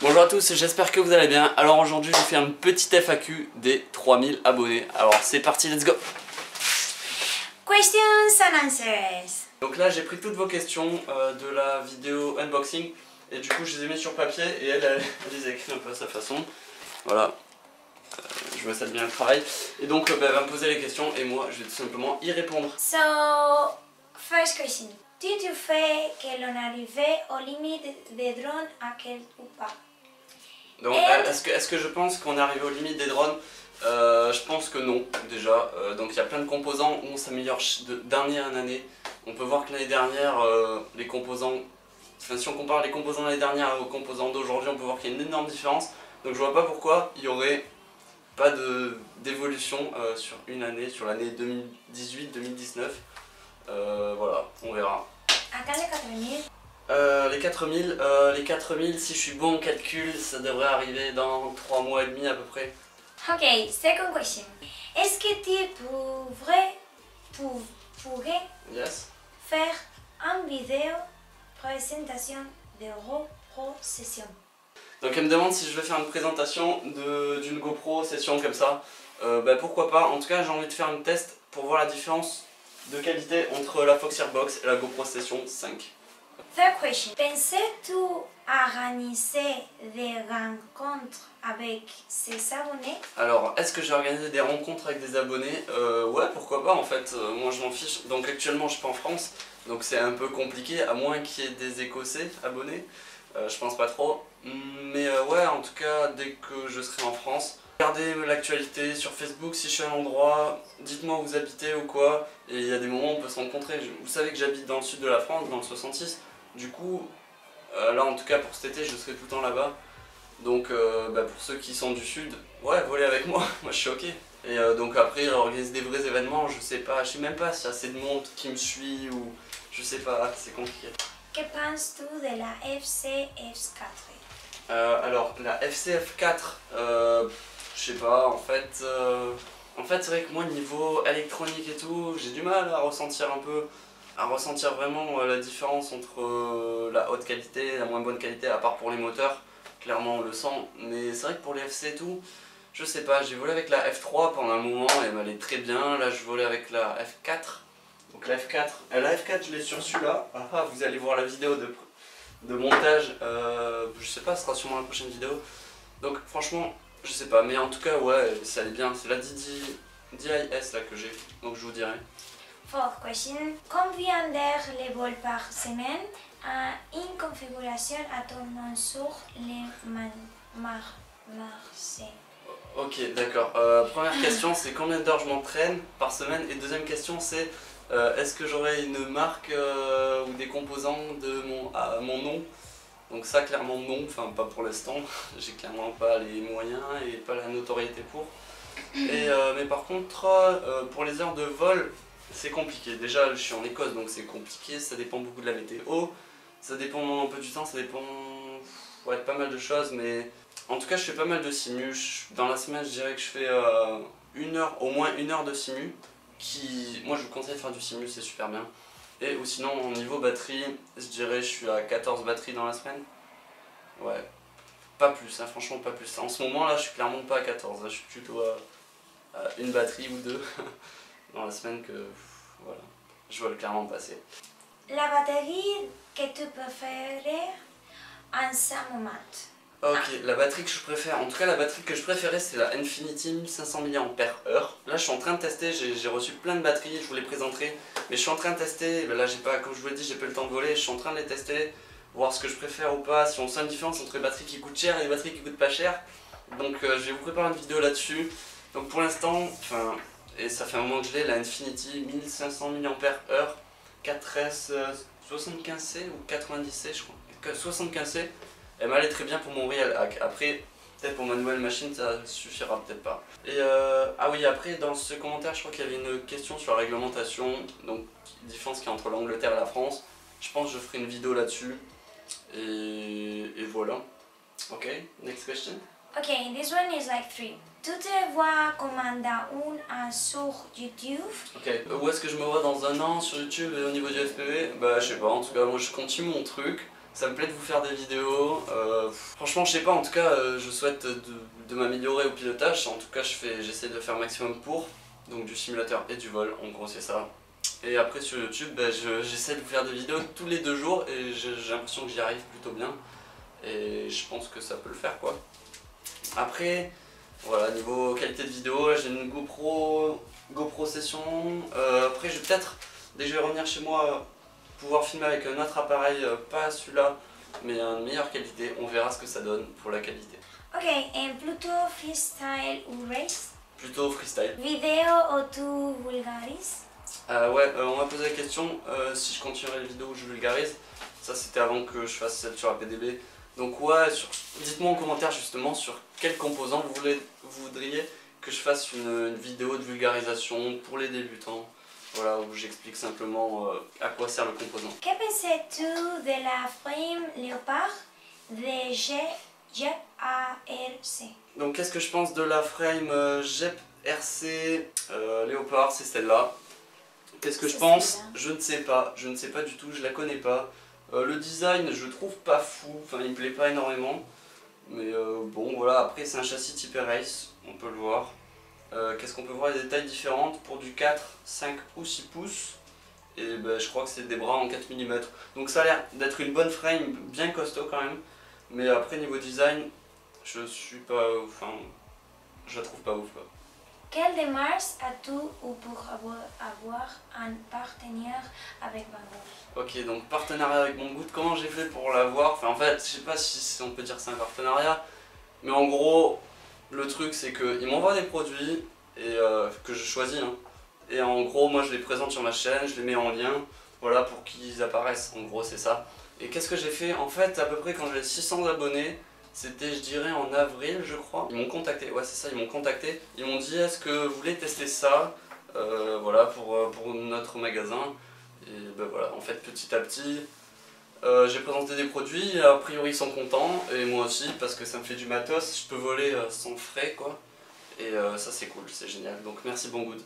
Bonjour à tous, j'espère que vous allez bien. Alors aujourd'hui je fais un petit FAQ des 3000 abonnés. Alors c'est parti, let's go. Questions and answers. Donc là j'ai pris toutes vos questions de la vidéo unboxing et du coup je les ai mis sur papier et elle les a écrites un peu à sa façon. Voilà, je vois ça bien le travail. Et donc elle va me poser les questions et moi je vais tout simplement y répondre. So, first question. Tu fais que l'on arrivait aux limites des drones à quel ou pas? Donc est-ce que je pense qu'on est arrivé aux limites des drones? Je pense que non déjà. Donc il y a plein de composants où on s'améliore d'année en année. On peut voir que l'année dernière, les composants, enfin, si on compare les composants de l'année dernière aux composants d'aujourd'hui, on peut voir qu'il y a une énorme différence. Donc je vois pas pourquoi il n'y aurait pas d'évolution sur une année, sur l'année 2018-2019. Voilà, on verra. Attends les 4000. Les 4000, si je suis bon en calcul, ça devrait arriver dans 3 mois et demi à peu près. Ok, second question. Est-ce que tu pourrais Yes. faire une vidéo présentation de GoPro session? Donc elle me demande si je veux faire une présentation d'une GoPro session comme ça. Pourquoi pas, en tout cas j'ai envie de faire un test pour voir la différence de qualité entre la Fox Airbox et la GoPro Session 5. Third question. Pensais-tu organiser des rencontres avec ses abonnés? Alors, est-ce que j'ai organisé des rencontres avec des abonnés? Ouais, pourquoi pas en fait, moi je m'en fiche. Donc actuellement je suis pas en France, donc c'est un peu compliqué, à moins qu'il y ait des Écossais abonnés. Je pense pas trop. Mais ouais, en tout cas, dès que je serai en France, regardez l'actualité sur Facebook si je suis à un endroit, dites-moi où vous habitez ou quoi, et il y a des moments où on peut se rencontrer. Vous savez que j'habite dans le sud de la France, dans le 66, du coup, là en tout cas pour cet été, je serai tout le temps là-bas. Donc pour ceux qui sont du sud, ouais, volez avec moi, moi je suis ok. Et donc après, organiser des vrais événements, je sais même pas s'il y a assez de monde qui me suit ou je sais pas, c'est compliqué. Que penses-tu de la FCF4? Alors la FCF4, je sais pas, en fait c'est vrai que moi niveau électronique et tout, j'ai du mal à ressentir vraiment la différence entre la haute qualité et la moins bonne qualité, à part pour les moteurs, clairement on le sent, mais c'est vrai que pour les FC et tout, je sais pas, j'ai volé avec la F3 pendant un moment et elle m'allait très bien, là je volais avec la F4, donc la F4 je l'ai sur celui-là, vous allez voir la vidéo de montage, je sais pas, ce sera sûrement la prochaine vidéo. Donc franchement, je sais pas, mais en tout cas ouais, ça allait bien, c'est la DIS là que j'ai, donc je vous dirai. Fourth question. Combien d'heures les vols par semaine a une configuration à ton nom sur les marchés? Ok, d'accord. Première question, c'est combien d'heures je m'entraîne par semaine, et deuxième question c'est est-ce que j'aurai une marque ou des composants de mon nom? Donc ça clairement non, enfin pas pour l'instant, j'ai clairement pas les moyens et pas la notoriété pour. Et, mais par contre, pour les heures de vol, c'est compliqué. Déjà je suis en Écosse donc c'est compliqué, ça dépend beaucoup de la météo, ça dépend un peu du temps, ça dépend de pas mal de choses, mais en tout cas je fais pas mal de simu. Dans la semaine je dirais que je fais au moins une heure de simu. Moi je vous conseille de faire du simu, c'est super bien. Et ou sinon au niveau batterie, je dirais je suis à 14 batteries dans la semaine. Ouais, pas plus, hein, franchement pas plus. En ce moment là je suis clairement pas à 14, là, je suis plutôt à une batterie ou deux dans la semaine que voilà, je vois le clairement passer. La batterie que tu préfères en ce moment? Ok, la batterie que je préfère, en tout cas la batterie que je préférais c'est la Infinity 1500 mAh. Là je suis en train de tester, j'ai reçu plein de batteries, je vous les présenterai, mais je suis en train de tester, là j'ai pas, comme je vous l'ai dit, j'ai pas eu le temps de voler, je suis en train de les tester, voir ce que je préfère ou pas, si on sent une différence entre les batteries qui coûtent cher et les batteries qui coûtent pas cher. Donc je vais vous préparer une vidéo là-dessus. Donc pour l'instant, et ça fait un moment que je l'ai, la Infinity 1500 mAh 4S 75C ou 90C je crois, 75C. Elle m'allait très bien pour mon real hack. Après, peut-être pour ma nouvelle machine, ça suffira peut-être pas. Et ah oui, après, dans ce commentaire, je crois qu'il y avait une question sur la réglementation, donc différence qu'il y a entre l'Angleterre et la France. Je pense que je ferai une vidéo là-dessus. Et voilà. Ok, next question. Ok, this one is like 3. Tu te vois commander un sur YouTube? Ok, où est-ce que je me vois dans un an sur YouTube et au niveau du FPV? Bah je sais pas, en tout cas moi je continue mon truc. Ça me plaît de vous faire des vidéos. Franchement, je sais pas, en tout cas, je souhaite de m'améliorer au pilotage. En tout cas, j'essaie de faire le maximum pour. Donc du simulateur et du vol, en gros c'est ça. Et après sur YouTube, j'essaie de vous faire des vidéos tous les 2 jours et j'ai l'impression que j'y arrive plutôt bien. Et je pense que ça peut le faire quoi. Après, voilà, niveau qualité de vidéo, j'ai une GoPro Session. Après je vais peut-être, dès que je vais revenir chez moi, pouvoir filmer avec un autre appareil, pas celui-là, mais une meilleure qualité. On verra ce que ça donne pour la qualité. Ok, et plutôt freestyle ou race? Plutôt freestyle. Vidéo ou tu vulgarises? Ouais, on m'a posé la question si je continuerai les vidéos où je vulgarise. Ça c'était avant que je fasse celle sur APDB. Donc ouais, dites-moi en commentaire justement sur quel composant vous voudriez que je fasse une vidéo de vulgarisation pour les débutants. Voilà, où j'explique simplement à quoi sert le composant. Que penses-tu de la frame Léopard de GEP-RC? Donc qu'est-ce que je pense de la frame GEP-RC Léopard, c'est celle-là. Qu'est-ce que je pense? Je ne sais pas du tout, je la connais pas. Le design, je trouve pas fou, enfin il me plaît pas énormément. Mais bon voilà, après c'est un châssis type race, on peut le voir. Qu'est-ce qu'on peut voir? Des tailles différentes pour du 4, 5 ou 6 pouces. Et je crois que c'est des bras en 4 mm. Donc ça a l'air d'être une bonne frame, bien costaud quand même. Mais après niveau design, je suis pas, enfin, je la trouve pas ouf quoi. Quelle démarche as-tu pour avoir un partenaire avec Banggood? Ok, donc partenariat avec Banggood, comment j'ai fait pour l'avoir? Enfin en fait, je sais pas si on peut dire c'est un partenariat, mais en gros, le truc c'est qu'ils m'envoient des produits et que je choisis. Hein. Et en gros, moi je les présente sur ma chaîne, je les mets en lien, voilà, pour qu'ils apparaissent, en gros c'est ça. Et qu'est-ce que j'ai fait? En fait, à peu près quand j'ai 600 abonnés, c'était je dirais en avril je crois, ils m'ont contacté, ouais c'est ça, ils m'ont contacté, ils m'ont dit est-ce que vous voulez tester ça, voilà, pour notre magasin. Et voilà, en fait petit à petit, j'ai présenté des produits, a priori ils sont contents, et moi aussi parce que ça me fait du matos, je peux voler sans frais quoi. Et ça c'est cool, c'est génial, donc merci Banggood.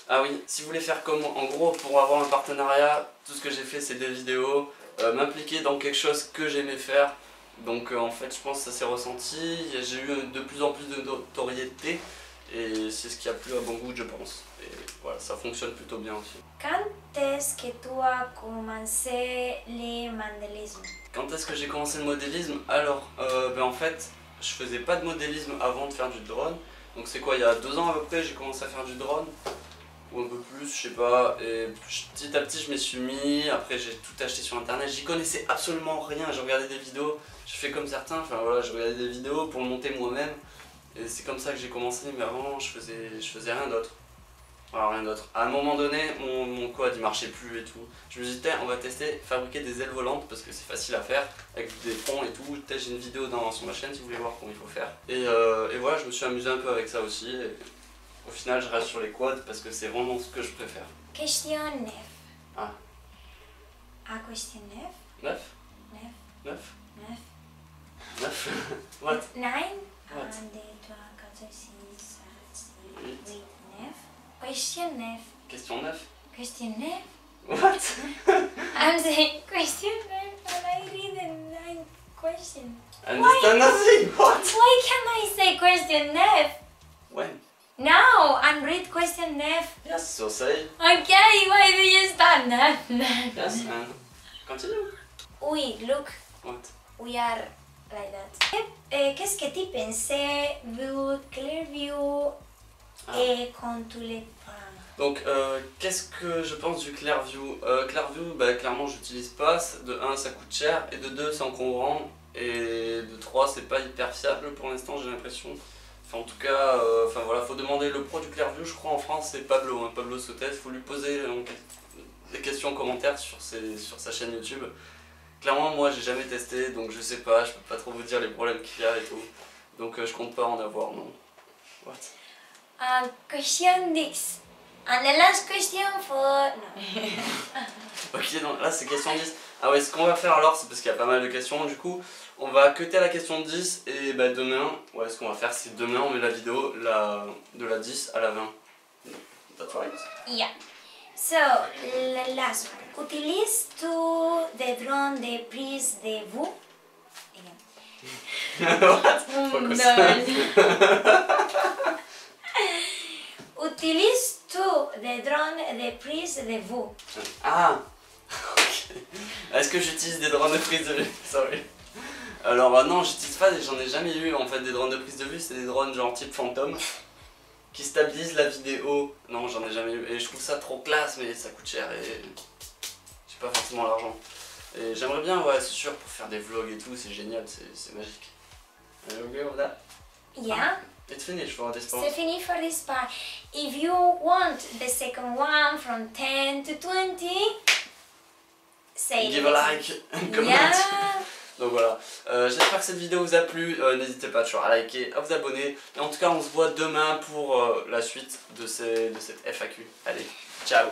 Ah oui, si vous voulez faire comme en gros pour avoir un partenariat, tout ce que j'ai fait c'est des vidéos, m'impliquer dans quelque chose que j'aimais faire. Donc en fait je pense que ça s'est ressenti, j'ai eu de plus en plus de notoriété et c'est ce qui a plu à Banggood je pense. Et voilà, ça fonctionne plutôt bien aussi. Quand est-ce que tu as commencé le modélisme? Quand est-ce que j'ai commencé le modélisme? Alors, en fait, je faisais pas de modélisme avant de faire du drone. Donc c'est quoi, il y a 2 ans à peu près, j'ai commencé à faire du drone. Ou un peu plus, je sais pas. Et petit à petit, je m'y suis mis. Après, j'ai tout acheté sur internet. J'y connaissais absolument rien. J'ai regardé des vidéos. Je fais comme certains. Enfin voilà, j'ai regardé des vidéos pour le monter moi-même. Et c'est comme ça que j'ai commencé. Mais avant, je faisais rien d'autre. Alors rien d'autre. À un moment donné, mon code il marchait plus et tout. Je me suis dit, on va tester fabriquer des ailes volantes parce que c'est facile à faire avec des ponts et tout. J'ai une vidéo sur ma chaîne si vous voulez voir comment il faut faire. Et voilà, je me suis amusé un peu avec ça aussi. Et au final, je reste sur les quads parce que c'est vraiment ce que je préfère. Question 9. Ah. À question 9? 9? 9. 9? 9. 9? What? 9. What? 1, 2, 3, 4, 5, 6, 7, 8, 8. 9. Question 9. Question 9? Question 9? What? I'm saying question 9 and I read the 9th question. I understand nothing! What? Why can't I say question 9? When? No, and read question 9. Yes, so say. Okay, why do you start 9? Yes, and continue. Oui, look, What? we are like that. Qu'est-ce que tu pensais vu Clearview et quand tu les prends? Donc, qu'est-ce que je pense du Clearview? Clearview, clairement, j'utilise pas. De 1, ça coûte cher. Et de 2, c'est encombrant. Et de 3, c'est pas hyper fiable pour l'instant, j'ai l'impression. Enfin, en tout cas, voilà, faut demander le pro du Clearview, je crois en France, c'est Pablo. Hein, Pablo Sotes, faut lui poser des questions en commentaire sur sa chaîne YouTube. Clairement, moi, j'ai jamais testé, donc je sais pas, je peux pas trop vous dire les problèmes qu'il y a et tout. Donc, je compte pas en avoir, non. What? Question 10. And the last question for... No. Ok, donc là c'est question 10. Ah ouais, ce qu'on va faire alors, c'est parce qu'il y a pas mal de questions, du coup, on va cutter la question 10 et demain, ouais, ce qu'on va faire, c'est demain on met la vidéo de la 10 à la 20. That's right? Yeah. So, the last one. Utilises-tu des drones de prise de vue? What? Focus. Utilises-tu des drones de prise de vue? Ah. Ok. Est-ce que j'utilise des drones de prise de vue? Sorry. Alors non, j'utilise pas, j'en ai jamais eu en fait des drones de prise de vue, c'est des drones genre type fantôme qui stabilisent la vidéo. Non, j'en ai jamais eu et je trouve ça trop classe, mais ça coûte cher et j'ai pas forcément l'argent. Et j'aimerais bien, ouais, c'est sûr, pour faire des vlogs et tout, c'est génial, c'est magique. Okay with that? Yeah. It's finished for this part. C'est fini for this part. If you want the second one from 10 to 20, say Give a like and comment. Yeah. Donc voilà, j'espère que cette vidéo vous a plu, n'hésitez pas toujours à liker, à vous abonner. Et en tout cas, on se voit demain pour la suite de cette FAQ. Allez, ciao.